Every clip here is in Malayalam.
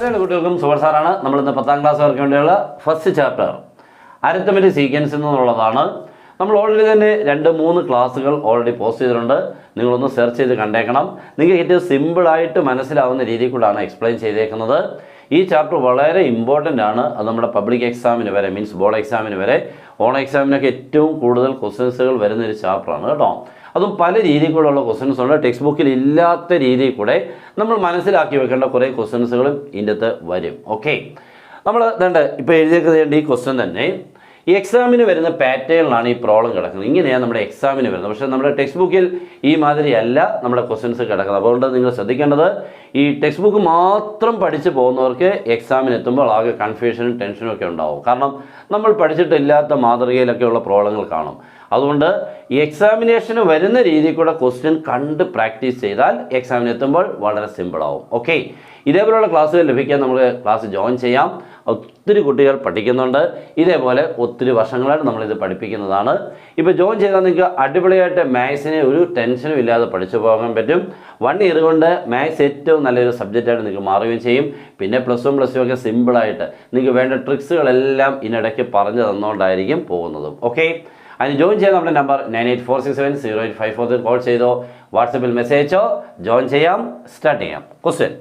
ചെറിയ കുട്ടികൾക്കും സുഹൃത്ത് സാറാണ്. നമ്മളിന്ന് 10ാം ക്ലാസ്സുകാർക്ക് വേണ്ടിയുള്ള ഫസ്റ്റ് ചാപ്റ്റർ അരിത്തമെറ്റിക് സീക്വൻസ് എന്നുള്ളതാണ്. നമ്മൾ ഓൾറെഡി തന്നെ 2-3 ക്ലാസ്സുകൾ ഓൾറെഡി പോസ്റ്റ് ചെയ്തിട്ടുണ്ട്. നിങ്ങളൊന്ന് സെർച്ച് ചെയ്ത് കണ്ടേക്കണം. നിങ്ങൾക്ക് ഏറ്റവും സിമ്പിളായിട്ട് മനസ്സിലാവുന്ന രീതിയിൽ കൂടാണ് എക്സ്പ്ലെയിൻ ചെയ്തേക്കുന്നത്. ഈ ചാപ്റ്റർ വളരെ ഇമ്പോർട്ടൻ്റ് ആണ്. അത് നമ്മുടെ പബ്ലിക് എക്സാമിന് വരെ, മീൻസ് ബോർഡ് എക്സാമിന് വരെ, ഓൺ എക്സാമിനൊക്കെ ഏറ്റവും കൂടുതൽ ക്വസ്റ്റ്യൻസുകൾ വരുന്നൊരു ചാപ്റ്ററാണ് കേട്ടോ. അതും പല രീതിയിൽ കൂടെയുള്ള ക്വസ്റ്റ്യൻസ് ഉണ്ട്. ടെക്സ്റ്റ് ബുക്കിൽ ഇല്ലാത്ത രീതിയിൽ കൂടെ നമ്മൾ മനസ്സിലാക്കി വെക്കേണ്ട കുറേ ക്വസ്റ്റ്യൻസുകളും ഇതിൻ്റെ അകത്ത് വരും. ഓക്കെ, നമ്മൾ വേണ്ട ഇപ്പോൾ എഴുതിയേക്കുന്ന ഈ ക്വസ്റ്റ്യൻ തന്നെ ഈ എക്സാമിന് വരുന്ന പാറ്റേണിലാണ് ഈ പ്രോബ്ലം കിടക്കുന്നത്. ഇങ്ങനെയാണ് നമ്മുടെ എക്സാമിന് വരുന്നത്. പക്ഷേ നമ്മുടെ ടെക്സ്റ്റ് ബുക്കിൽ ഈ മാതിരിയല്ല നമ്മുടെ ക്വസ്റ്റ്യൻസ് കിടക്കുന്നത്. അതുകൊണ്ട് നിങ്ങൾ ശ്രദ്ധിക്കേണ്ടത്, ഈ ടെക്സ്റ്റ് ബുക്ക് മാത്രം പഠിച്ച് പോകുന്നവർക്ക് എക്സാമിന് എത്തുമ്പോൾ ആകെ കൺഫ്യൂഷനും ടെൻഷനും ഒക്കെ ഉണ്ടാവും. കാരണം നമ്മൾ പഠിച്ചിട്ടില്ലാത്ത മാതൃകയിലൊക്കെയുള്ള പ്രോബ്ലങ്ങൾ കാണും. അതുകൊണ്ട് ഈ എക്സാമിനേഷന് വരുന്ന രീതിയിൽ കൂടെ ക്വസ്റ്റ്യൻ കണ്ട് പ്രാക്ടീസ് ചെയ്താൽ എക്സാമിന് എത്തുമ്പോൾ വളരെ സിമ്പിളാവും. ഓക്കെ, ഇതേപോലെയുള്ള ക്ലാസ്സുകൾ ലഭിക്കാൻ നമുക്ക് ക്ലാസ് ജോയിൻ ചെയ്യാം. ഒത്തിരി കുട്ടികൾ പഠിക്കുന്നുണ്ട്. ഇതേപോലെ ഒത്തിരി വർഷങ്ങളായിട്ട് നമ്മളിത് പഠിപ്പിക്കുന്നതാണ്. ഇപ്പോൾ ജോയിൻ ചെയ്താൽ നിങ്ങൾക്ക് അടിപൊളിയായിട്ട് മാത്സിനെ ഒരു ടെൻഷനും ഇല്ലാതെ പഠിച്ചു പോകാൻ പറ്റും. 1 ഇയർ കൊണ്ട് മാത്സ് ഏറ്റവും നല്ലൊരു സബ്ജക്റ്റായിട്ട് നിങ്ങൾക്ക് മാറുകയും ചെയ്യും. പിന്നെ +1 +2 ഒക്കെ സിമ്പിളായിട്ട് നിങ്ങൾക്ക് വേണ്ട ട്രിക്സുകളെല്ലാം ഇതിനിടയ്ക്ക് പറഞ്ഞു തന്നുകൊണ്ടായിരിക്കും പോകുന്നതും. ഓക്കെ, അതിന് ജോയിൻ ചെയ്യാൻ നമ്മുടെ നമ്പർ 9846708543 കോൾ ചെയ്തോ, വാട്സപ്പിൽ മെസ്സേജ് അയച്ചോ, ജോയിൻ ചെയ്യാം. സ്റ്റാർട്ട് ചെയ്യാം. Question: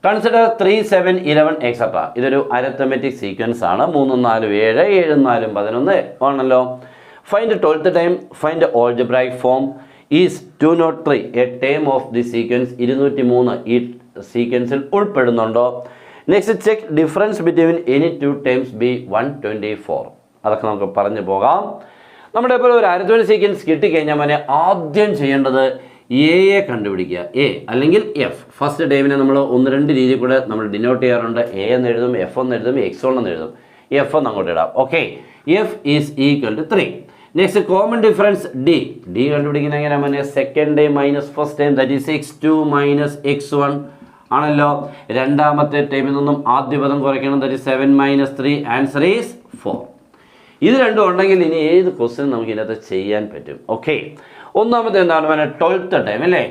consider 3, 7, 11 etcetera. ഇതൊരു അരിത്തമെറ്റിക് സീക്വൻസ് ആണ്. 3, 4, 7, 7, 4, 11 ആണല്ലോ. Find 12th term. Find algebraic form. Is 203 a term of the sequence? 203 ഈ സീക്വൻസിൽ ഉൾപ്പെടുന്നുണ്ടോ? Next, check difference between any 2 terms be 124. അതൊക്കെ നമുക്ക് പറഞ്ഞു പോകാം. നമ്മുടെ ഇപ്പോൾ ഒരു അരിത്തമെറ്റിക് സീക്വൻസ് കിട്ടിക്കഴിഞ്ഞാൽ മോനെ ആദ്യം ചെയ്യേണ്ടത് എയെ കണ്ടുപിടിക്കുക. എ അല്ലെങ്കിൽ എഫ്. ഫസ്റ്റ് ടൈമിനെ നമ്മൾ 1-2 രീതിയിൽ കൂടെ നമ്മൾ ഡിനോട്ട് ചെയ്യാറുണ്ട്. എ എന്ന് എഴുതും, എഫ് എന്ന് എഴുതും, x1 എന്ന് എഴുതും, എഫ് എന്ന് അങ്ങോട്ട് ഇടാം. Okay, F is equal to 3. Next, common difference D. D കണ്ടുപിടിക്കുന്ന എങ്ങനെ മോനെ? Second time minus first time, that is x2 minus x1 ആണല്ലോ. രണ്ടാമത്തെ ടൈമിൽ നിന്നും ആദ്യ പദം കുറയ്ക്കണം, that is 7 minus 3. Answer is 4. ഇത് രണ്ടും ഉണ്ടെങ്കിൽ ഇനി ഏത് ക്വസ്റ്റ്യൻ നമുക്ക് ഇതിനകത്ത് ചെയ്യാൻ പറ്റും. ഓക്കെ, ഒന്നാമത്തെ എന്താണ് മോനെ? 12th ടൈം അല്ലേ?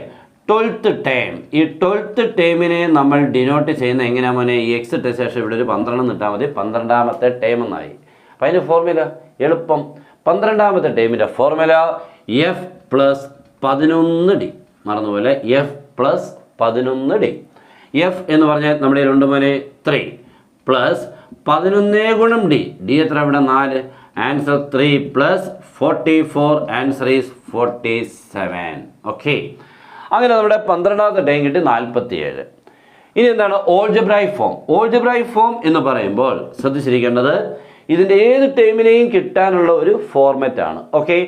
12th time. ഈ 12th ടൈമിനെ നമ്മൾ ഡിനോട്ട് ചെയ്യുന്ന എങ്ങനെയാണ് മോനെ? ഈ എക്സ് ഇട്ട ശേഷം ഇവിടെ ഒരു 12 ഇട്ടാൽ മതി. 12ാമത്തെ ടൈം എന്നായി. അപ്പം അതിൻ്റെ ഫോർമുല എളുപ്പം. 12ാമത്തെ ടൈമിൻ്റെ ഫോർമുല എഫ് പ്ലസ് 11d. മറന്നുപോലെ, എഫ് പ്ലസ് 11d. എഫ് എന്ന് പറഞ്ഞാൽ നമ്മുടെ 2 മോനെ 3 പ്ലസ് 11 ഗുണം ഡി. ഡി എത്ര? ഇവിടെ 4. Answer 3 plus 44. Answer is 47. Okay, അങ്ങനെ നമ്മുടെ 12ാമത്തെ ടൈം കിട്ടി 47. ഇനി എന്താണ് ഓൾജിബ്രൈക് ഫോം? ഓൾജിബ്രൈക് ഫോം എന്ന് പറയുമ്പോൾ ശ്രദ്ധിച്ചിരിക്കേണ്ടത്, ഇതിൻ്റെ ഏത് ടൈമിനെയും കിട്ടാനുള്ള ഒരു ഫോർമാറ്റ് ആണ്. ഓക്കെ,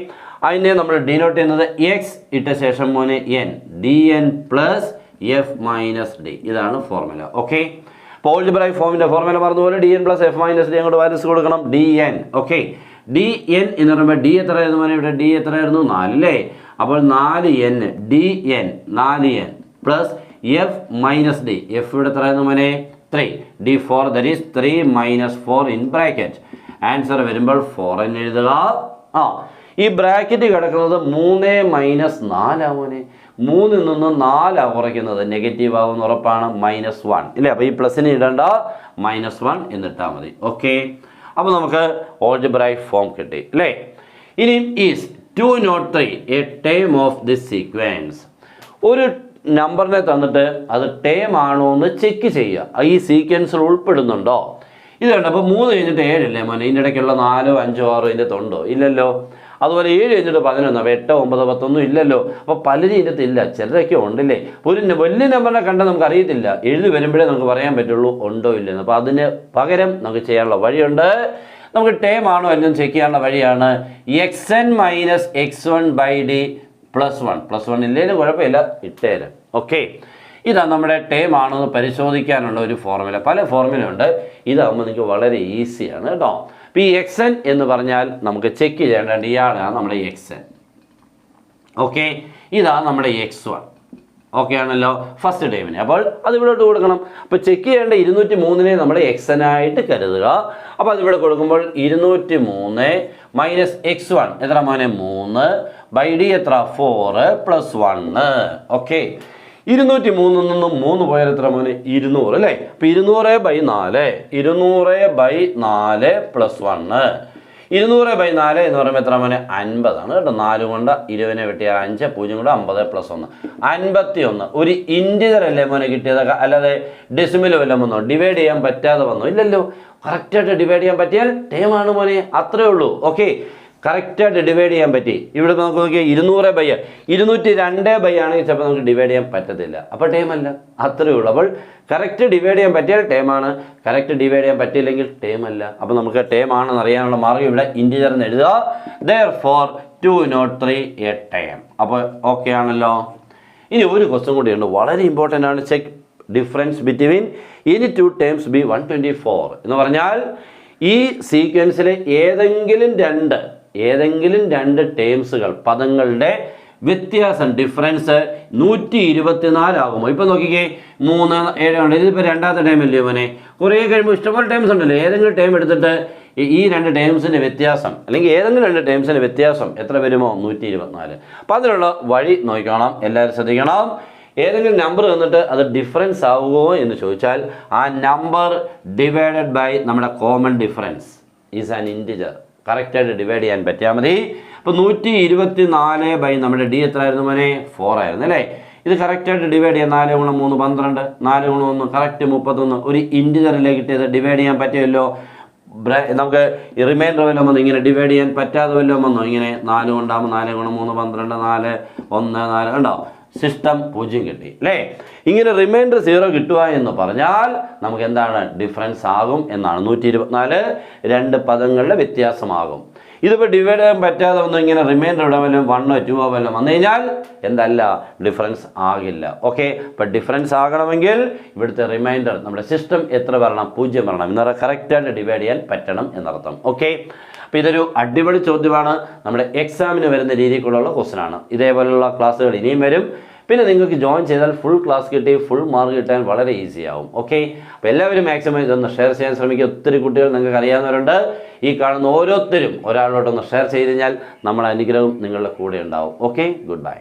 അതിനെ നമ്മൾ ഡിനോട്ട് ചെയ്യുന്നത് എക്സ് ഇട്ട ശേഷം മോനെ N, D N plus F minus D. ഇതാണ് ഫോർമുല. ഓക്കെ, അപ്പോൾ ഓൾജിബ്രൈക് ഫോമിൻ്റെ ഫോർമുല പറഞ്ഞതുപോലെ D N plus F minus D അങ്ങോട്ട് വാല്യൂസ് കൊടുക്കണം. D N. Okay, D N എന്ന് പറയുമ്പോൾ ഡി എത്രയായിരുന്നു മോനെ? ഇവിടെ ഡി എത്രയായിരുന്നു? 4 അല്ലേ? അപ്പോൾ 4n D N 4n plus F minus D. F ഇവിടെ എത്രയായിരുന്നു മോനെ? 3. D 4, that is 3 minus 4 in bracket. Answer വരുമ്പോൾ 4n എഴുതുക. ഈ ബ്രാക്കറ്റ് കിടക്കുന്നത് 3 മൈനസ് 4 മോനെ. 3 നിന്ന് 4 കുറയ്ക്കുന്നത് നെഗറ്റീവ് ആകുമെന്ന് ഉറപ്പാണ്. -1 ഇല്ലേ? അപ്പോൾ ഈ പ്ലസിന് ഇടേണ്ട, -1 എന്നിട്ടാൽ മതി. ഓക്കെ, അപ്പോൾ നമുക്ക് ഓൾജിബ്രൈക് ഫോം കിട്ടി അല്ലേ? ഇനി is 203 a term of this sequence. ഒരു നമ്പറിനെ തന്നിട്ട് അത് ടൈം ആണോ എന്ന് ചെക്ക് ചെയ്യുക. ഈ സീക്വൻസിൽ ഉൾപ്പെടുന്നുണ്ടോ? ഇത് കണ്ടോ? അപ്പോൾ 3 കഴിഞ്ഞിട്ട് 7 ഇല്ലേ മോനെ? ഇതിൻ്റെ ഇടയ്ക്കുള്ള 4, 5, 6 ഇതിൻ്റെ തൊണ്ടോ? ഇല്ലല്ലോ. അതുപോലെ 7 കഴിഞ്ഞിട്ട് 11, 8, 9, 10 ഒന്നും ഇല്ലല്ലോ. അപ്പോൾ പലരും ഇതിൻ്റെ ഇല്ല, ചിലരൊക്കെ ഉണ്ടല്ലേ. ഒരു വലിയ നമ്പറിനെ കണ്ടാൽ നമുക്ക് അറിയത്തില്ല, എഴുതി വരുമ്പോഴേ നമുക്ക് പറയാൻ പറ്റുള്ളൂ ഉണ്ടോ ഇല്ലെന്ന്. അപ്പോൾ അതിന് പകരം നമുക്ക് ചെയ്യാനുള്ള വഴിയുണ്ട്. നമുക്ക് ടൈം ആണോ എല്ലാം ചെക്ക് ചെയ്യാനുള്ള വഴിയാണ് xn minus x1 by D plus 1. +1 ഇല്ലേലും കുഴപ്പമില്ല, ഇട്ടേരും. ഓക്കെ, ഇതാണ് നമ്മുടെ ടൈം ആണോ എന്ന് പരിശോധിക്കാനുള്ള ഒരു ഫോർമുല. പല ഫോർമുല ഉണ്ട്. ഇതാകുമ്പോൾ നിങ്ങൾക്ക് വളരെ ഈസിയാണ് കേട്ടോ. അപ്പോൾ ഈ xn എന്ന് പറഞ്ഞാൽ നമുക്ക് ചെക്ക് ചെയ്യേണ്ടത് ഇയാളാണ് നമ്മുടെ xn. ഓക്കെ, ഇതാണ് നമ്മുടെ x1. ഓക്കെ ആണല്ലോ, ഫസ്റ്റ് ടൈമിന്. അപ്പോൾ അത് ഇവിടോട്ട് കൊടുക്കണം. അപ്പോൾ ചെക്ക് ചെയ്യേണ്ട 203നെ നമ്മൾ xn ആയിട്ട് കരുതുക. അപ്പോൾ അതിവിടെ കൊടുക്കുമ്പോൾ 203 മൈനസ് x1 എത്ര മോനെ? 3 ബൈ ഡി എത്ര? 4 + 1. ഓക്കെ, 203 നിന്നും 3 പോയാൽ എത്ര മോനെ 200 അല്ലേ. അപ്പോൾ 200/4 200/4 + 1 200/4 എന്ന് പറയുമ്പോൾ എത്ര മോനെ 50 ആണ് കേട്ടോ. 4 കൊണ്ട് 20 വെട്ടിയാൽ 5, 0 കൊണ്ട് 50 + 1 51. ഒരു ഇൻറ്റിജർ അല്ലേ മോനെ കിട്ടിയതൊക്കെ, അല്ലാതെ ഡെസിമൽ വല്ലതും വന്നോ, ഡിവൈഡ് ചെയ്യാൻ പറ്റാതെ വന്നോ? ഇല്ലല്ലോ. കറക്റ്റായിട്ട് ഡിവൈഡ് ചെയ്യാൻ പറ്റിയാൽ ടേമാണ് മോനെ, അത്രേ ഉള്ളൂ. ഓക്കെ, കറക്റ്റായിട്ട് ഡിവൈഡ് ചെയ്യാൻ പറ്റി. ഇവിടെ നമുക്ക് നോക്കിയാൽ 200/202 ആണെങ്കിൽ ചിലപ്പോൾ നമുക്ക് ഡിവൈഡ് ചെയ്യാൻ പറ്റത്തില്ല, അപ്പോൾ ടേമല്ല, അത്രേ ഉള്ളൂ. അപ്പോൾ കറക്റ്റ് ഡിവൈഡ് ചെയ്യാൻ പറ്റിയാൽ ടേമാണ്, കറക്റ്റ് ഡിവൈഡ് ചെയ്യാൻ പറ്റിയില്ലെങ്കിൽ ടേമല്ല. അപ്പോൾ നമുക്ക് ടേമാണെന്ന് അറിയാനുള്ള മാർഗ്ഗം ഇവിടെ ഇൻറ്റിജറിന് എഴുതുക. therefore 203 a term. അപ്പോൾ ഓക്കെ ആണല്ലോ. ഇനി ഒരു ക്വസ്റ്റ്യൻ കൂടിയുണ്ട്, വളരെ ഇമ്പോർട്ടൻ്റ് ആണ്. Check difference between any 2 terms B 124 എന്ന് പറഞ്ഞാൽ ഈ സീക്വൻസിലെ ഏതെങ്കിലും രണ്ട് ടേംസുകൾ, പദങ്ങളുടെ വ്യത്യാസം, ഡിഫറൻസ് 124 ആകുമോ? ഇപ്പം നോക്കിക്കേ, 3, 7 ഉണ്ട്. ഇതിപ്പോൾ രണ്ടാമത്തെ ടൈം അല്ലേ മോനെ? കുറേ കഴിയുമ്പോൾ ഇഷ്ടംപോലെ ടൈംസ് ഉണ്ടല്ലോ. ഏതെങ്കിലും ടൈം എടുത്തിട്ട് ഈ 2 ടേംസിൻ്റെ വ്യത്യാസം, അല്ലെങ്കിൽ ഏതെങ്കിലും 2 ടേംസിൻ്റെ വ്യത്യാസം എത്ര വരുമോ? 124. അപ്പോൾ അതിനുള്ള വഴി നോക്കണം, എല്ലാവരും ശ്രദ്ധിക്കണം. ഏതെങ്കിലും നമ്പർ തന്നിട്ട് അത് ഡിഫറൻസ് ആവുമോ എന്ന് ചോദിച്ചാൽ ആ നമ്പർ ഡിവൈഡഡ് ബൈ നമ്മുടെ common difference is an integer. കറക്റ്റായിട്ട് ഡിവൈഡ് ചെയ്യാൻ പറ്റിയാൽ മതി. അപ്പോൾ 124 നമ്മുടെ ഡി എത്ര ആയിരുന്നു മോനെ? 4 ആയിരുന്നു അല്ലേ. ഇത് കറക്റ്റായിട്ട് ഡിവൈഡ് ചെയ്യാം. 4 × 3 12, 4 × 1 കറക്റ്റ് 31. ഒരു ഇൻറ്റിജറിലേക്ക് ഇട്ടത് ഡിവൈഡ് ചെയ്യാൻ പറ്റുമല്ലോ. നമുക്ക് റിമൈൻഡർ വല്ലതും വന്നു, ഇങ്ങനെ ഡിവൈഡ് ചെയ്യാൻ പറ്റാതെ വല്ലതും വന്നോ? ഇങ്ങനെ 4 കൊണ്ടാകുമ്പോൾ 4 × 3 12, 4 1 4 ഉണ്ടോ? സിസ്റ്റം 0 കിട്ടി അല്ലേ. ഇങ്ങനെ റിമൈൻഡർ 0 കിട്ടുക എന്ന് പറഞ്ഞാൽ നമുക്ക് എന്താണ്? ഡിഫറൻസ് ആകും എന്നാണ്. 124 2 പദങ്ങളുടെ വ്യത്യാസമാകും. ഇതിപ്പോൾ ഡിവൈഡ് ചെയ്യാൻ പറ്റാതെ വന്നു, ഇങ്ങനെ റിമൈൻഡർ ഇവിടെ വല്ലതും 1 2 വല്ലതും വന്നു കഴിഞ്ഞാൽ എന്തല്ല? ഡിഫറൻസ് ആകില്ല. ഓക്കെ, അപ്പോൾ ഡിഫറൻസ് ആകണമെങ്കിൽ ഇവിടുത്തെ റിമൈൻഡർ നമ്മുടെ സിസ്റ്റം എത്ര വരണം? 0 വരണം. എന്ന് പറഞ്ഞാൽ കറക്റ്റായിട്ട് ഡിവൈഡ് ചെയ്യാൻ പറ്റണം എന്നർത്ഥം. ഓക്കെ, അപ്പോൾ ഇതൊരു അടിപൊളി ചോദ്യമാണ്. നമ്മുടെ എക്സാമിന് വരുന്ന രീതിക്കുള്ള ക്വസ്റ്റ്യനാണ്. ഇതേപോലെയുള്ള ക്ലാസ്സുകൾ ഇനിയും വരും. പിന്നെ നിങ്ങൾക്ക് ജോയിൻ ചെയ്താൽ ഫുൾ ക്ലാസ് കിട്ടി ഫുൾ മാർക്ക് കിട്ടാൻ വളരെ ഈസി ആവും. ഓക്കെ, അപ്പോൾ എല്ലാവരും മാക്സിമം ഇതൊന്ന് ഷെയർ ചെയ്യാൻ ശ്രമിക്കുക. ഒത്തിരി കുട്ടികൾ നിങ്ങൾക്ക് അറിയാവുന്നവരുണ്ട്. ഈ കാണുന്ന ഓരോരുത്തരും ഒരാളോട്ടൊന്ന് ഷെയർ ചെയ്ത് കഴിഞ്ഞാൽ നമ്മുടെ അനുഗ്രഹം നിങ്ങളുടെ കൂടെ ഉണ്ടാവും. Okay, good bye.